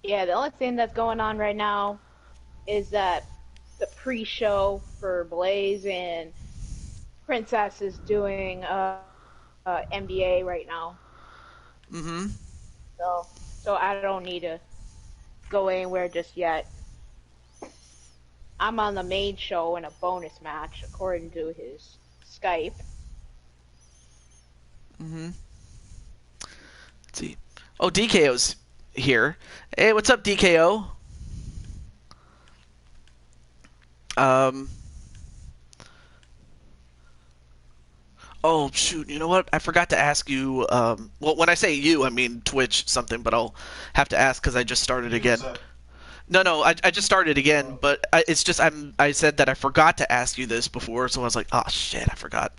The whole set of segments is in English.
Yeah, the only thing that's going on right now is that the pre-show for Blaze and Princess is doing NBA right now. Mm-hmm. So I don't need to go anywhere just yet. I'm on the main show in a bonus match according to his Skype. Mm-hmm. Let's see. Oh, DKO's here. Hey, what's up, DKO? Um. Oh shoot! You know what? I forgot to ask you. Well, when I say you, I mean Twitch something, but I'll have to ask because I just started Hey, what's again. up? No, I just started again, Oh, but it's just I said that I forgot to ask you this before, so I was like, oh shit, I forgot.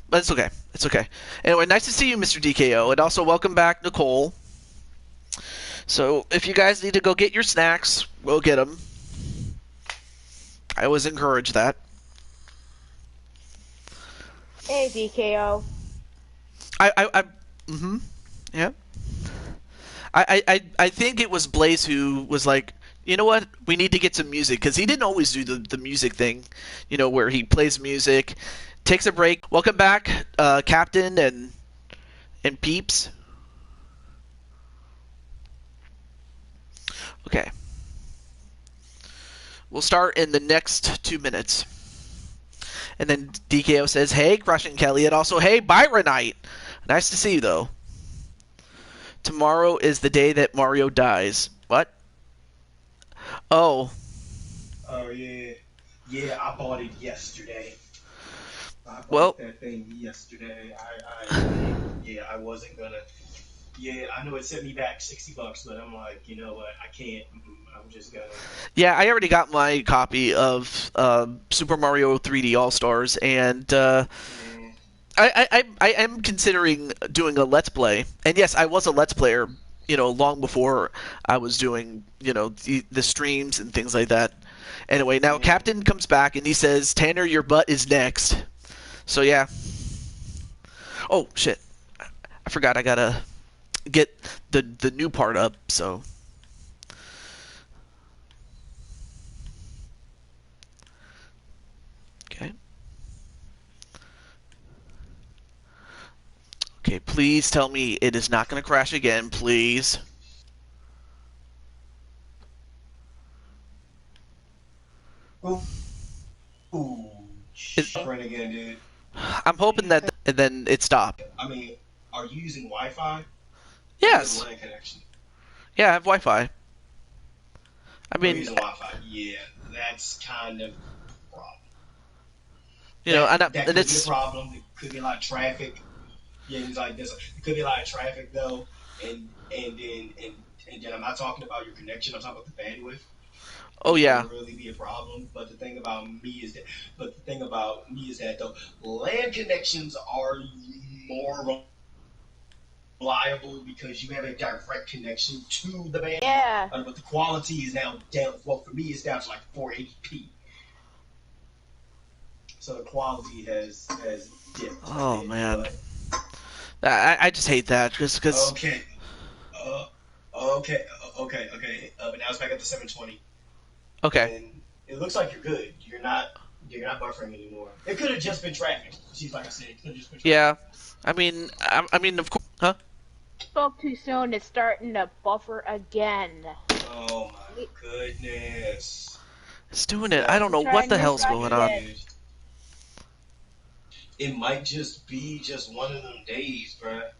But it's okay. It's okay. Anyway, nice to see you, Mr. DKO, and also welcome back, Nicole. So if you guys need to go get your snacks, we'll get them. I always encourage that. Hey, DKO. I mm-hmm. Yeah. I think it was Blaze who was like, you know what, we need to get some music, because he didn't always do the music thing, where he plays music, takes a break. Welcome back, Captain and Peeps. Okay. We'll start in the next 2 minutes. And then DKO says, hey, Crushing Kelly, and also, hey, Byronite. Nice to see you, though. Tomorrow is the day that Mario dies. What? Oh. oh yeah, yeah. I bought it yesterday. I Well, bought that thing yesterday. Yeah, I wasn't gonna. Yeah, I know it set me back $60, but I'm like, you know what? I can't. I'm just gonna. yeah, I already got my copy of Super Mario 3D All Stars, and Yeah. I am considering doing a Let's Play. And yes, I was a Let's Player, long before I was doing, the streams and things like that. Anyway, now Yeah. Captain comes back and he says, Tanner, your butt is next. So yeah. Oh shit, I forgot I gotta get the new part up. So okay. Okay, please tell me it is not going to crash again, please. Ooh. Ooh. It, Friend again, dude. I'm hoping that and then it stopped. I mean, are you using Wi-Fi or you have a Yes. LAN connection? Yeah, I have Wi-Fi. I Oh, you're mean, using Wi-Fi. Yeah, that's kind of a problem. That and could be a it's problem. It could be a lot of traffic. Yeah, it's like this. It could be a lot of traffic though, and then I'm not talking about your connection. I'm talking about the bandwidth, oh which yeah. can really be a problem. But the thing about me is that though, LAN connections are more reliable because you have a direct connection to the band. Yeah. But the quality is now down. Well, for me, it's down to like 480p. So the quality has dipped a Oh bit, man, but I just hate that just because. okay. Uh, okay. But now it's back up to 720, Okay. and it looks like you're good. You're not buffering anymore. It could have just been traffic. See, like I said, it could have just been traffic. Yeah. I mean, of course. Huh? Spoke too soon. It's starting to buffer again. Oh my goodness. It's doing it. I That don't know Try what and the hell's refresh going on. it. dude. It might just be just one of them days, bruh.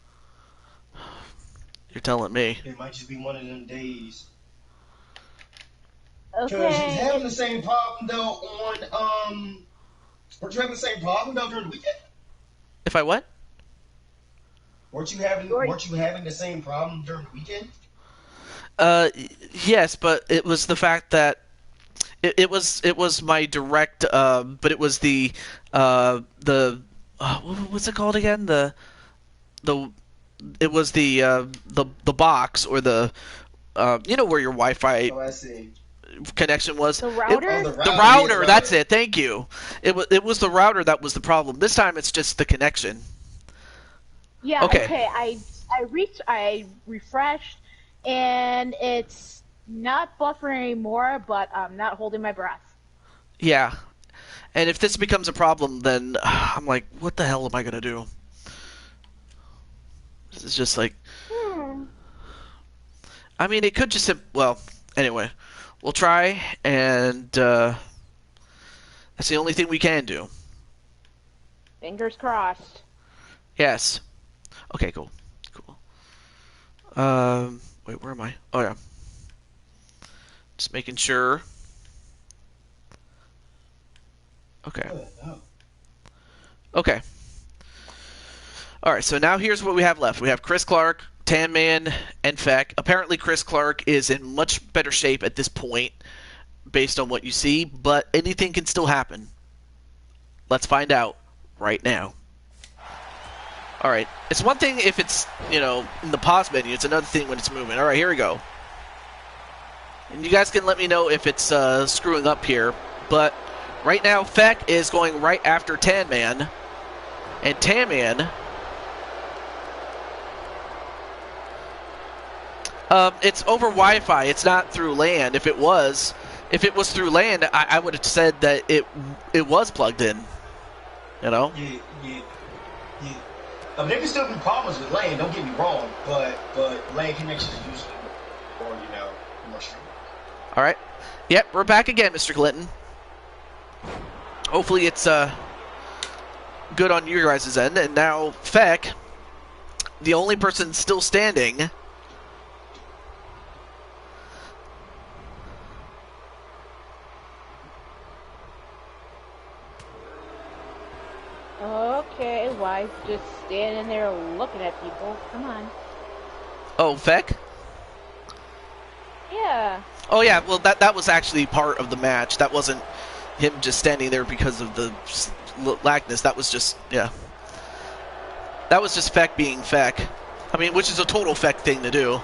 You're telling me. It might just be one of them days. Cause you was Okay, having the it's same problem though weren't you having the same problem though during the weekend? If I what? your Weren't you having the same problem during the weekend? Uh, yes, but it was the fact that it was my direct but it was the what's it called again, the it was the box, or the where your Wi-Fi Oh, I see. connection was. the Oh, router. the The router. Yeah, the router, that's router. it, thank you. It was the router that was the problem. This time it's just the connection. Yeah. Okay. Okay. I refreshed, and it's Not buffering anymore, but I'm not holding my breath. Yeah. And if this becomes a problem, then I'm like, what the hell am I gonna do? This is just like, I mean, it could just well, anyway, we'll try, and that's the only thing we can do. Fingers crossed. Yes. Okay, cool. Wait, where am I? Oh, yeah. Just making sure. Okay. Okay. Alright, so now here's what we have left. We have Chris Clark, Tan Man, and Feck. Apparently Chris Clark is in much better shape at this point, based on what you see, but anything can still happen. Let's find out right now. Alright, it's one thing if it's, you know, in the pause menu. It's another thing when it's moving. Alright, here we go. And you guys can let me know if it's screwing up here. But right now, Feck is going right after Tan Man. And Tan Man... it's over Wi-Fi. It's not through LAN. If it was through LAN, I would have said that it was plugged in. You know? Yeah. I mean, there can still be problems with LAN, don't get me wrong, but LAN connections are usually more strong. Alright. Yep, we're back again, Mr. Clinton. Hopefully it's good on your guys' end. And now, Feck, the only person still standing... Okay, why just standing there looking at people? Come on. Oh, Feck? Yeah. Oh, yeah, well, that was actually part of the match. That wasn't him just standing there because of the lagness. That was just, yeah. That was just Feck being Feck. I mean, which is a total Feck thing to do.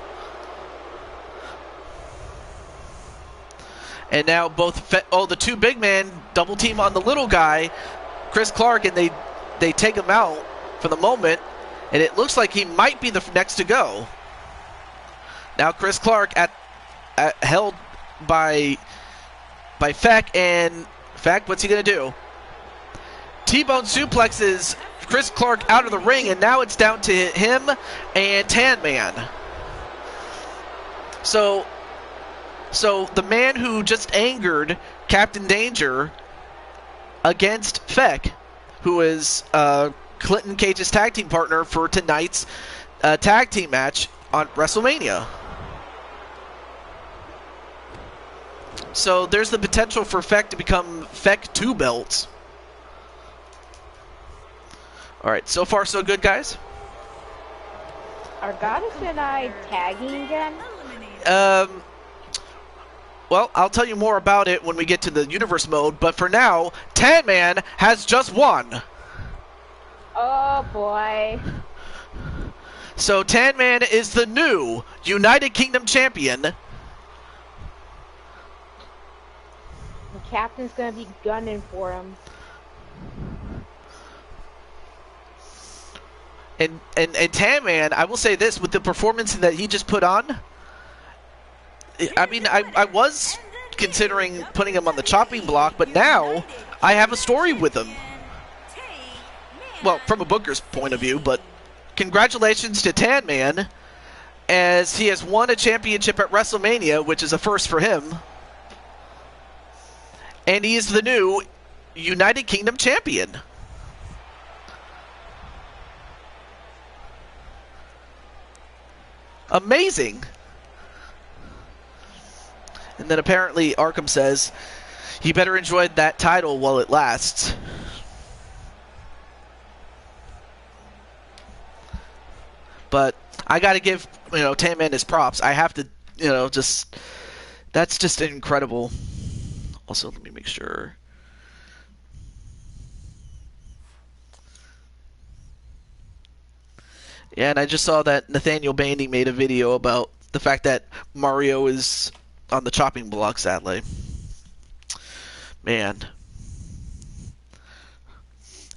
And now both the two big men double team on the little guy, Chris Clark, and they take him out for the moment, and it looks like he might be the next to go. Now Chris Clark held by Feck, and Feck, what's he gonna do? T-bone suplexes Chris Clark out of the ring, and now it's down to him and Tan Man. So the man who just angered Captain Danger against Feck, who is Clinton Cage's tag team partner for tonight's tag team match on WrestleMania. So there's the potential for Feck to become Feck 2 belts. Alright, so far so good, guys? Are Goddess and I tagging again? Well, I'll tell you more about it when we get to the universe mode, but for now, Tan Man has just won. Oh boy. So Tan Man is the new United Kingdom champion. The captain's gonna be gunning for him. And Tan Man, I will say this, with the performance that he just put on, I mean, I was considering putting him on the chopping block, but now I have a story with him. Well, from a booker's point of view, but congratulations to Tan Man, as he has won a championship at WrestleMania, which is a first for him. And he is the new United Kingdom champion. Amazing. And then apparently Arkham says he better enjoy that title while it lasts. But I got to give, Tan Man his props. I have to, that's just incredible. Also, let me make sure. Yeah, and I just saw that Nathaniel Bandy made a video about the fact that Mario is on the chopping block, sadly. Man.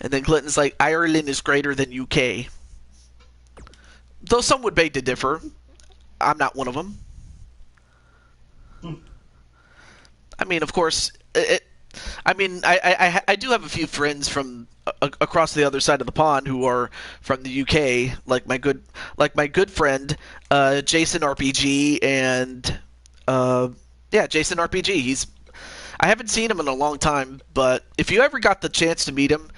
And then Clinton's like, Ireland is greater than UK. Though some would beg to differ. I'm not one of them. I mean, of course, I do have a few friends from across the other side of the pond who are from the UK, like my good friend Jason RPG, and yeah, Jason RPG. I haven't seen him in a long time, but if you ever got the chance to meet him,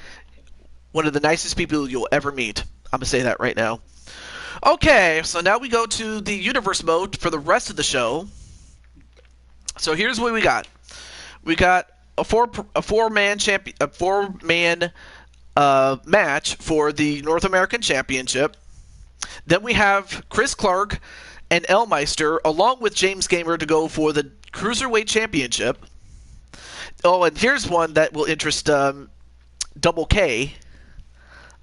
one of the nicest people you'll ever meet. I'm gonna say that right now. Okay, so now we go to the universe mode for the rest of the show. So here's what we got. We got a four man match for the North American Championship. Then we have Chris Clark and Elmeister along with James Gamer to go for the Cruiserweight Championship. Oh, and here's one that will interest Double K.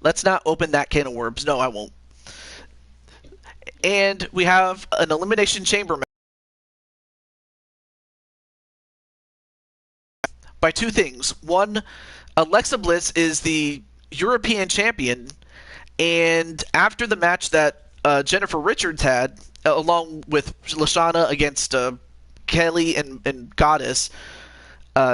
Let's not open that can of worms. No, I won't. And we have an Elimination Chamber match by two things. One, Alexa Bliss is the European champion, and after the match that Jennifer Richards had, along with Lashana against Kelly and Goddess,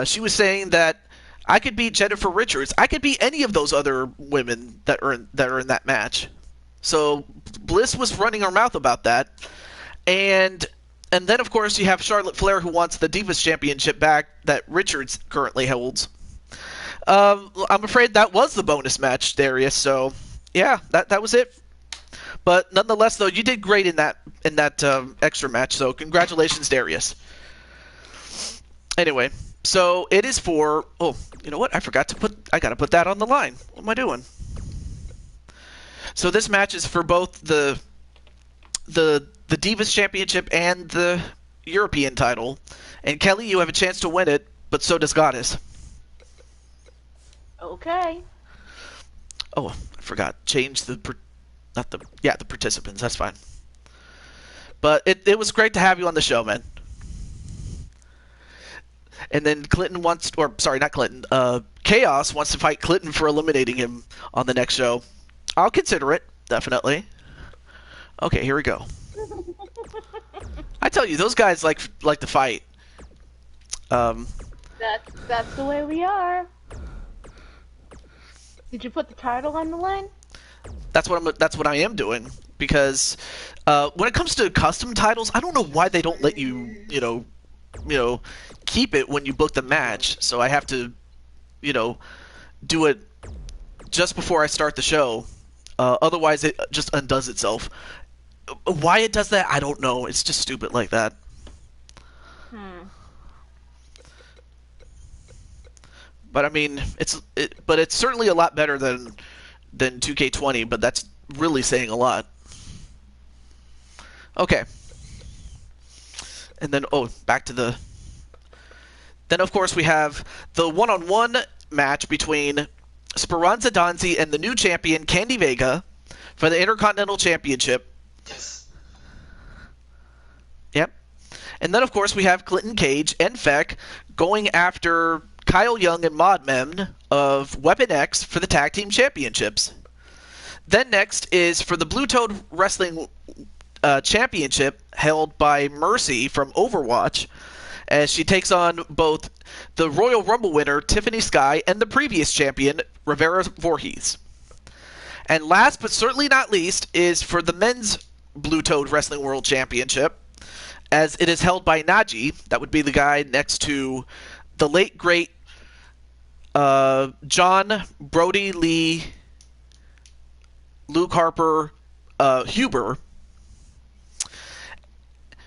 she was saying that I could beat Jennifer Richards. I could beat any of those other women that are in that match. So Bliss was running her mouth about that, and then of course you have Charlotte Flair, who wants the Divas Championship back that Richards currently holds. I'm afraid that was the bonus match, Darius. So yeah, that was it. But nonetheless, though, you did great in that extra match. So congratulations, Darius. Anyway, so it is for. Oh, you know what? I gotta put that on the line. What am I doing? So this match is for both the Divas Championship and the European title. And Kelly, you have a chance to win it, but so does Goddess. Okay. Oh, I forgot. Change the participants. That's fine. But it was great to have you on the show, man. And then Clinton not Clinton. Chaos wants to fight Clinton for eliminating him on the next show. I'll consider it, definitely. Okay, here we go. I tell you, those guys like to fight. That's the way we are. Did you put the title on the line? That's what I am doing, because when it comes to custom titles, I don't know why they don't let you keep it when you book the match. So I have to do it just before I start the show. Otherwise, it just undoes itself. Why it does that, I don't know. It's just stupid like that. But I mean, it's certainly a lot better than 2K20. But that's really saying a lot. Okay. And then back to the. Then of course we have the one-on-one match between Speranza Danzi and the new champion Candy Vega for the Intercontinental Championship. Yes. Yep. And then of course we have Clinton Cage and Feck going after Kyle Young and Modmen of Weapon X for the Tag Team Championships. Then next is for the Blue Toad Wrestling Championship, held by Mercy from Overwatch, as she takes on both the Royal Rumble winner Tiffany Sky and the previous champion Rivera Voorhees. And last but certainly not least is for the men's Blue Toad Wrestling World Championship, as it is held by Najee. That would be the guy next to the late great John Brody Lee, Luke Harper, Huber,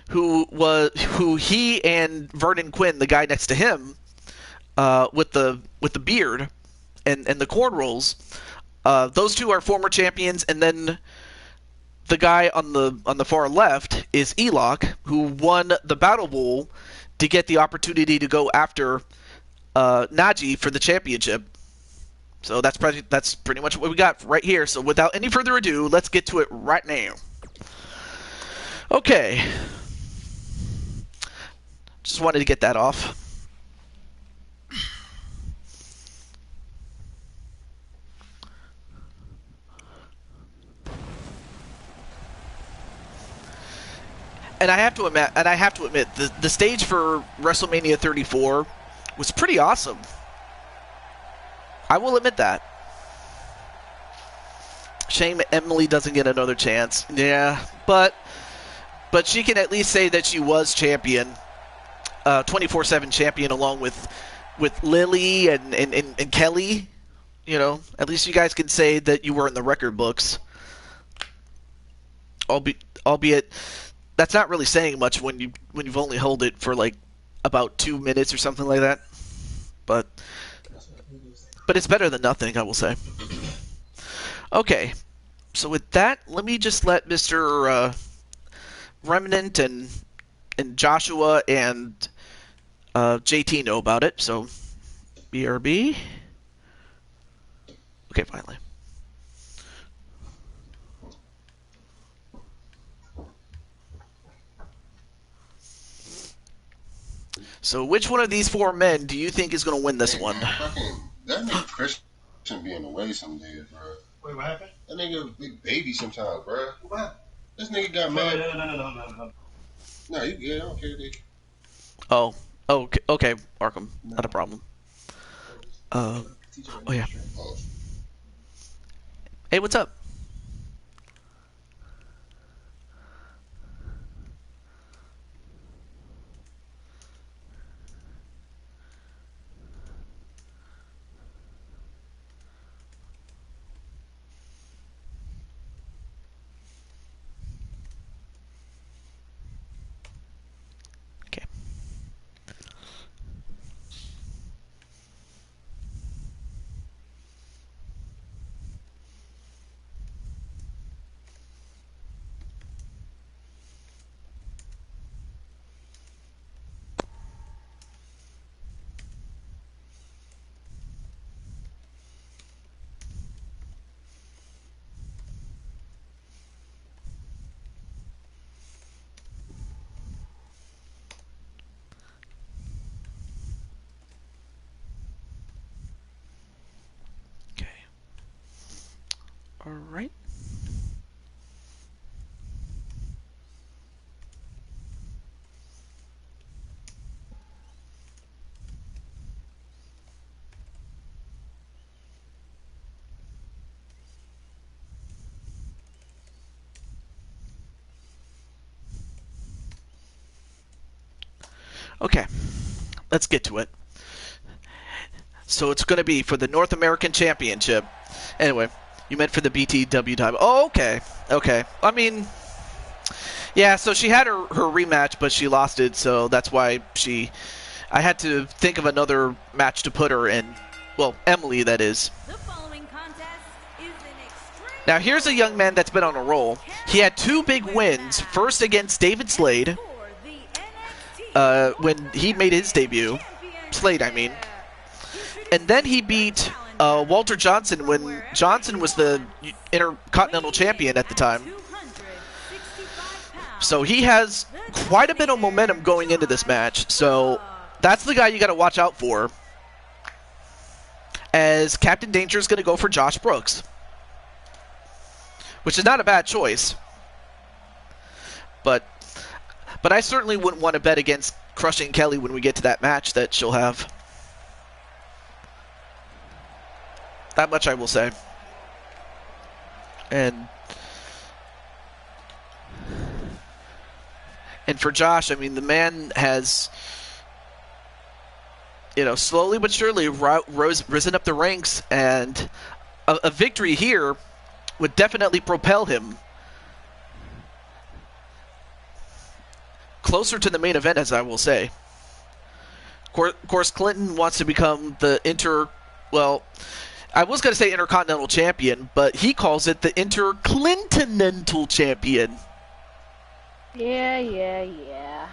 who he and Vernon Quinn, the guy next to him, with the beard and the cornrows, those two are former champions. And then the guy on the far left is Elok, who won the Battle Bowl to get the opportunity to go after Najee for the championship. So that's pretty much what we got right here. So without any further ado, let's get to it right now. Okay. Just wanted to get that off. And I have to admit, the stage for WrestleMania 34 was pretty awesome. I will admit that. Shame Emily doesn't get another chance. Yeah, but she can at least say that she was champion, 24/7 champion, along with Lily and Kelly. You know, at least you guys can say that you were in the record books. Albeit, that's not really saying much when you've only held it for like about 2 minutes or something like that. But it's better than nothing, I will say. Okay, so with that, let me just let Mr. Remnant and Joshua and JT know about it. So, BRB. Okay, finally. So, which one of these 4 men do you think is going to win this one? That nigga Christian be in the way some days, bro. Wait, what happened? That nigga a big baby sometimes, bro. What? This nigga got mad. No. No, you good. I don't care, dude. Oh, okay, Arkham. Not a problem. Oh, yeah. Hey, what's up? Okay. All right. Okay, let's get to it. So it's going to be for the North American Championship. Anyway, you meant for the BTW title. Oh, okay. I mean, yeah, so she had her rematch, but she lost it, so that's why I had to think of another match to put her in. Well, Emily, that is. The following contest is an extreme. Now, here's a young man that's been on a roll. He had 2 big wins. First against David Slade, when he made his debut. Slade, I mean. And then he beat Walter Johnson when Johnson was the Intercontinental Champion at the time. So he has quite a bit of momentum going into this match. So that's the guy you got to watch out for. As Captain Danger is going to go for Josh Brooks, which is not a bad choice. But I certainly wouldn't want to bet against Crushing Kelly when we get to that match that she'll have. That much I will say. And for Josh, I mean, the man has, slowly but surely risen up the ranks, and a victory here would definitely propel him closer to the main event, as I will say. Of course, Clinton wants to become the I was going to say Intercontinental Champion, but he calls it the Interclintonental Champion. Yeah.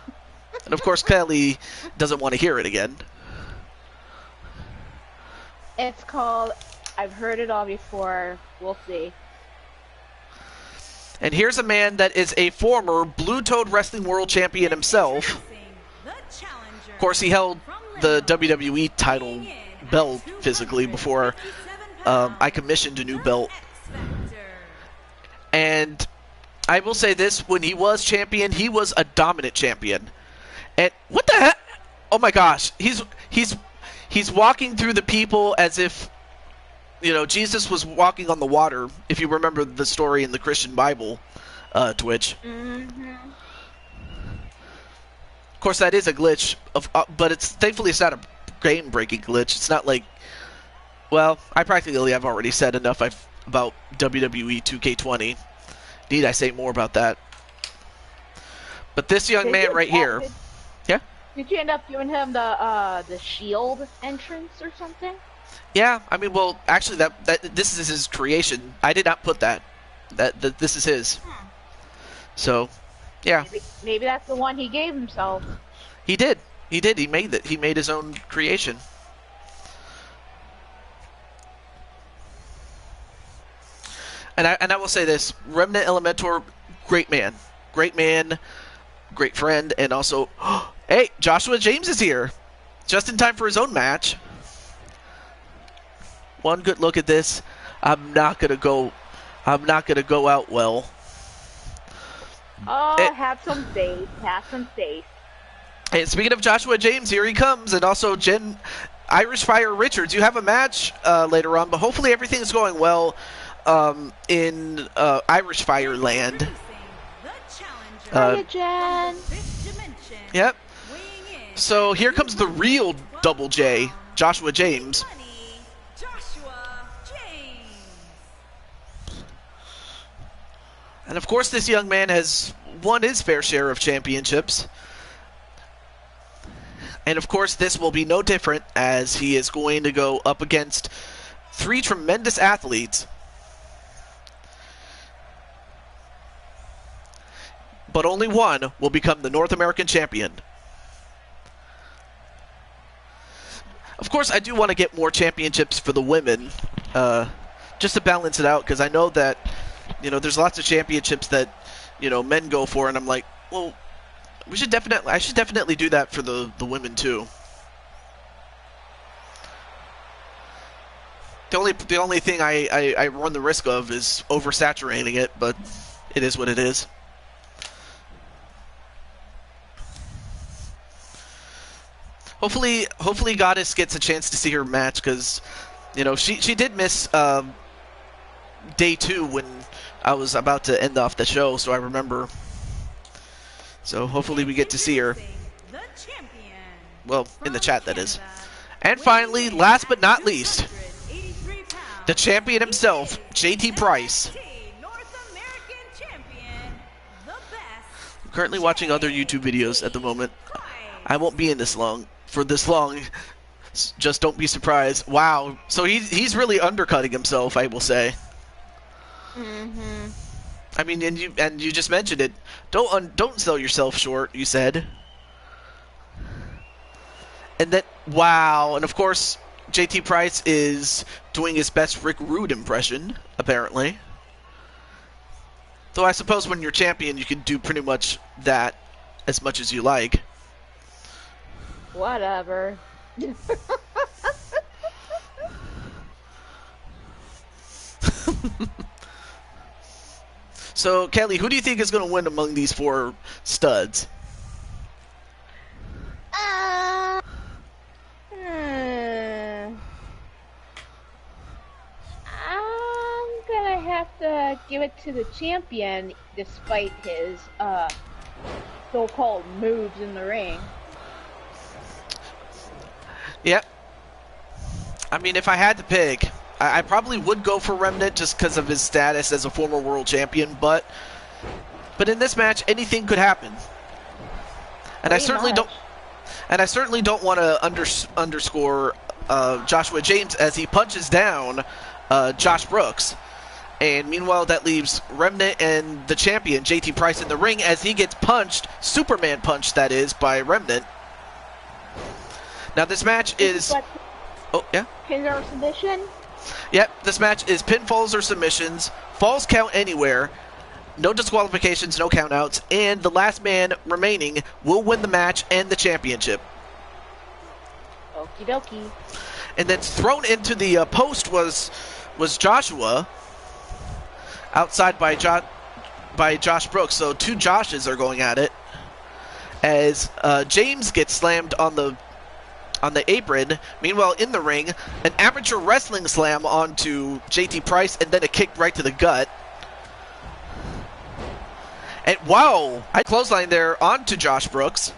And of course, Kelly doesn't want to hear it again. It's called, I've heard it all before, we'll see. And here's a man that is a former Blue Toad Wrestling World Champion himself. Of course, he held the WWE title belt physically before I commissioned a new belt. And I will say this: when he was champion, he was a dominant champion. And what the heck? Oh my gosh, he's walking through the people as if, you know, Jesus was walking on the water. If you remember the story in the Christian Bible, Twitch. Mm-hmm. Of course, that is a glitch, but thankfully it's not a game-breaking glitch. It's not like, well, I practically have already said enough about WWE 2K20. Need I say more about that? But this young man right here, yeah. Did you end up giving him the shield entrance or something? Yeah, I mean, well, actually, that this is his creation. I did not put that. That this is his. So, yeah. Maybe that's the one he gave himself. He did. He did. He made it. He made his own creation. And I will say this: Remnant Elementor, great man, great friend, and also, hey, Joshua James is here, just in time for his own match. One good look at this. I'm not gonna go out well. Oh, have some faith. Have some faith. And speaking of Joshua James, here he comes, and also Irish Fire Richards. You have a match later on, but hopefully everything's going well in Irish Fire land. Hiya, Jen. Yep. So here comes the real Double J, Joshua James. And of course this young man has won his fair share of championships. And of course this will be no different, as he is going to go up against 3 tremendous athletes. But only one will become the North American champion. Of course, I do want to get more championships for the women, just to balance it out, because I know that, you know, there's lots of championships that, you know, men go for, and I'm like, well, I should definitely do that for the women too. The only thing I run the risk of is oversaturating it, but it is what it is. Hopefully Goddess gets a chance to see her match, because, you know, she did miss day 2 when I was about to end off the show, so I remember. So hopefully we get to see her. Well, in the chat, that is. And finally, last but not least, the champion himself, JT Price. I'm currently watching other YouTube videos at the moment. I won't be in for this long. Just don't be surprised. Wow. So he's really undercutting himself, I will say. Mm-hmm. I mean, and you just mentioned it. Don't sell yourself short, you said. And then, wow. And of course, JT Price is doing his best Rick Rude impression, apparently. Though I suppose when you're champion, you can do pretty much that as much as you like. Whatever. So, Kelly, who do you think is going to win among these 4 studs? I'm gonna have to give it to the champion, despite his so-called moves in the ring. Yep. I mean, if I had to pick, I probably would go for Remnant just because of his status as a former world champion, but in this match, anything could happen. And I certainly don't want to underscore Joshua James as he punches down Josh Brooks. And meanwhile, that leaves Remnant and the champion, JT Price, in the ring as he gets punched, Superman punched, that is, by Remnant. Now this match is... Oh, yeah? Pin or submission? Yep, this match is pinfalls or submissions, falls count anywhere, no disqualifications, no countouts, and the last man remaining will win the match and the championship. Okie dokie. And then thrown into the post was Joshua, outside by by Josh Brooks. So two Joshes are going at it. As James gets slammed on the apron. Meanwhile, in the ring, an amateur wrestling slam onto JT Price, and then a kick right to the gut. And wow, I clothesline there onto Josh Brooks.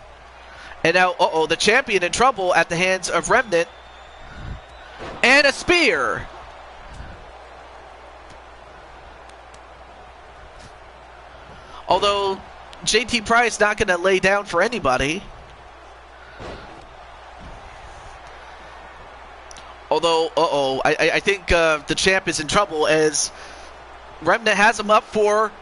And now, the champion in trouble at the hands of Remnant. And a spear. Although JT Price not going to lay down for anybody. Although, I think the champ is in trouble as Remnant has him up for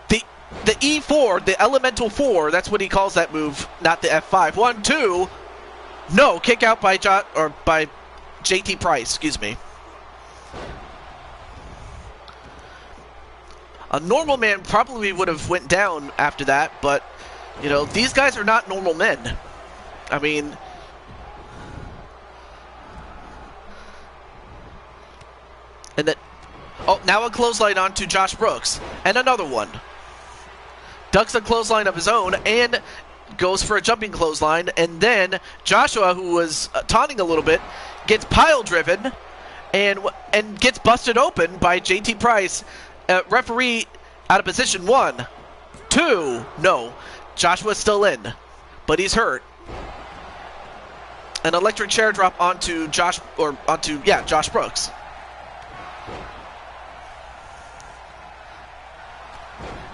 the E4, the Elemental 4. That's what he calls that move, not the F5. 1, 2. No, kick out by JT Price, excuse me. A normal man probably would have went down after that, but, you know, these guys are not normal men. I mean... And then, now a clothesline onto Josh Brooks. And another one. Ducks a clothesline of his own and goes for a jumping clothesline. And then Joshua, who was taunting a little bit, gets pile driven and gets busted open by JT Price. Referee out of position. 1, 2. No, Joshua's still in, but he's hurt. An electric chair drop onto Josh Brooks.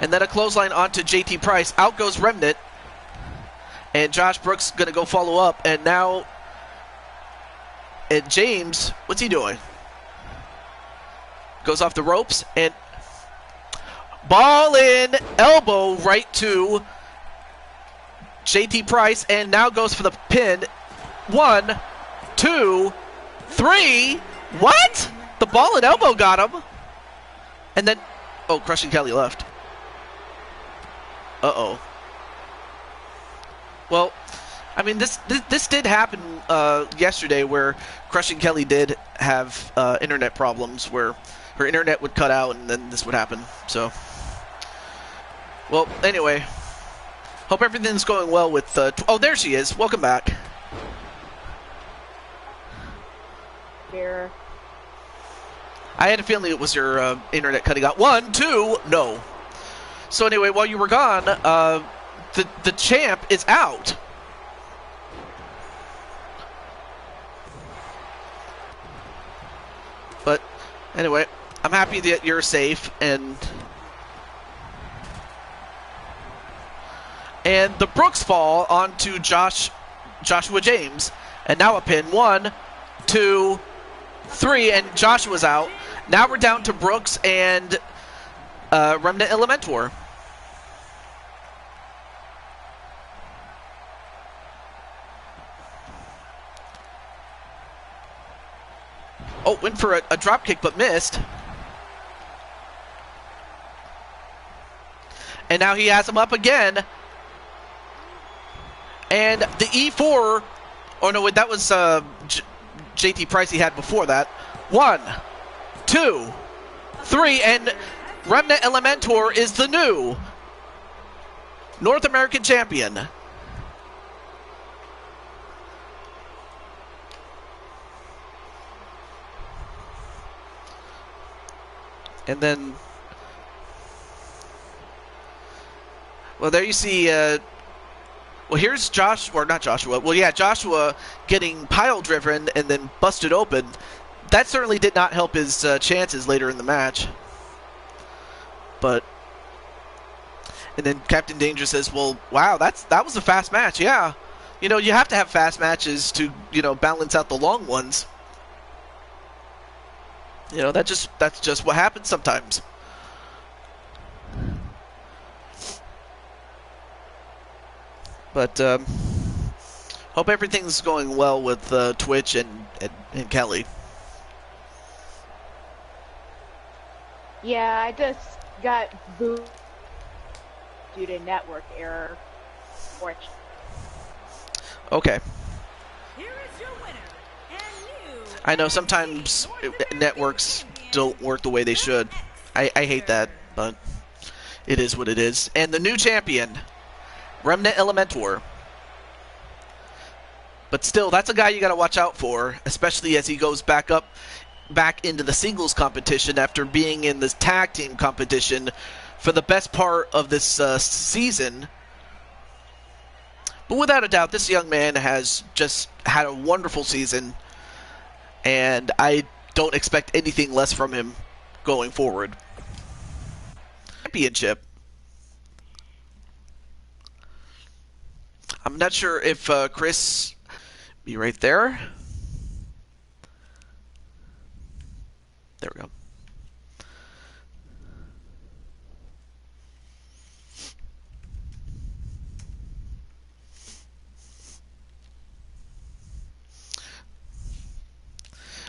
And then a clothesline onto JT Price. Out goes Remnant. And Josh Brooks going to go follow up. And now, James, what's he doing? Goes off the ropes. And ball in, elbow right to JT Price. And now goes for the pin. 1, 2, 3. What? The ball and elbow got him. And then, Crushing Kelly left. Well, I mean, this did happen yesterday, where Crushing Kelly did have internet problems, where her internet would cut out and then this would happen. So, well, anyway, hope everything's going well with. There she is. Welcome back. Here. I had a feeling it was your internet cutting out. 1, 2, no. So anyway, while you were gone, the champ is out. But anyway, I'm happy that you're safe, and the Brooks fall onto Joshua James, and now a pin. 1, 2, 3, and Joshua's out. Now we're down to Brooks and Remnant Elementor. Went for a drop kick but missed. And now he has him up again. And the E4, that was JT Price he had before that. 1, 2, 3, and Remnant Elementor is the new North American champion. And then, well, there you see, here's Joshua getting pile driven and then busted open. That certainly did not help his chances later in the match. And then Captain Danger says, well, wow, that was a fast match. Yeah. You have to have fast matches to, balance out the long ones. That's just what happens sometimes. But hope everything's going well with Twitch and Kelly. Yeah, I just got booed due to network error. Okay. Here is your winner, and new I know sometimes networks don't work the way they should. I hate that, but It is what it is. And the new champion, Remnant Elementor. But still, that's a guy you got to watch out for, especially as he goes back into the singles competition after being in this tag team competition for the best part of this season. But without a doubt, this young man has just had a wonderful season, and I don't expect anything less from him going forward. Championship. I'm not sure if Chris be right there. There we go.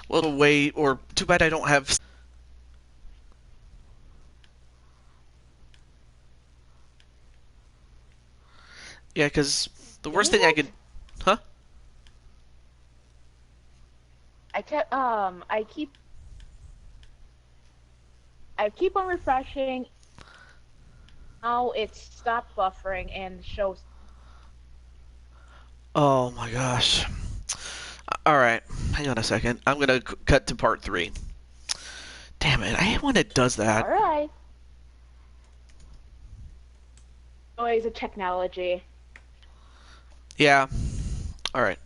Well, wait, or too bad I don't have. Yeah, because the worst thing I could, huh? I keep on refreshing. Now it's stopped buffering and shows. Oh my gosh. Alright, hang on a second. I'm going to cut to part 3. Damn it, I hate when it does that. Alright. Always a technology. Yeah. Alright.